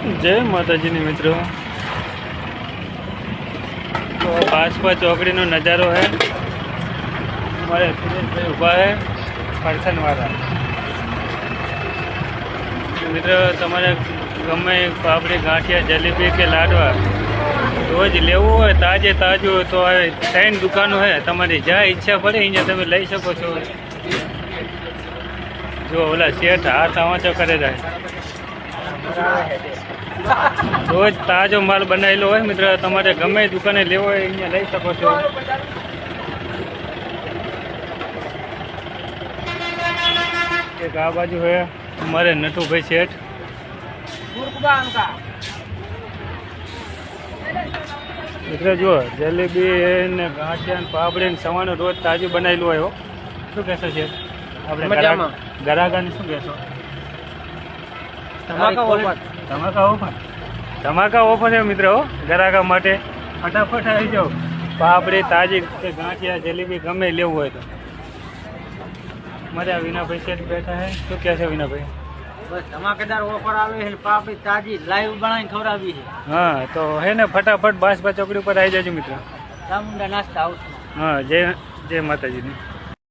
जय माता जी मित्रों। तो भाजपा चौकड़ी नो नज़ारो है। हमारे सुरेश भाई उभा है फरसन वाला। मित्रों तमारे गमे पापड़ी गांठिया जलेबी के लाडवा रोज लेवू हो ताजे ताजू तो 3 दुकानों है। तमारी ज्या इच्छा पड़े अँ तब लई सको छो। जो ओला शेठ हाथ आवाचो करे जाए रोज ताजो माल बनाएलो है। मित्र तमारे गमे दुकाने लेवो है अँ लई सको छो। एक आ बाजू है हमारे नटू भाई सेठ। मित्र जो जलेबी ने गांठिया ने पापड़ी ने सवाणु रोज ताजू बनाएलू है। शू कहशो सेठ आपणे ग्राहकाने शू कहेशो? धमाका ऑफर है मित्रों ग्राहक माटे। फटाफट आई जाओ। पापड़ी ताजी के गांठिया जलेबी गमे लेवू हो तो। मजा विना भाई सेठ बैठा है। तो कैसे विना भाई? बस धमाकेदार ऑफर आवे है। पापड़ी ताजी लाइव बनाई खवरावी है। हाँ तो है ना फटाफट बासपा चौकड़ी पर आई जाओ मित्रों। चामुंडा नाश्ता हाउस। हाँ जय जय माता जी।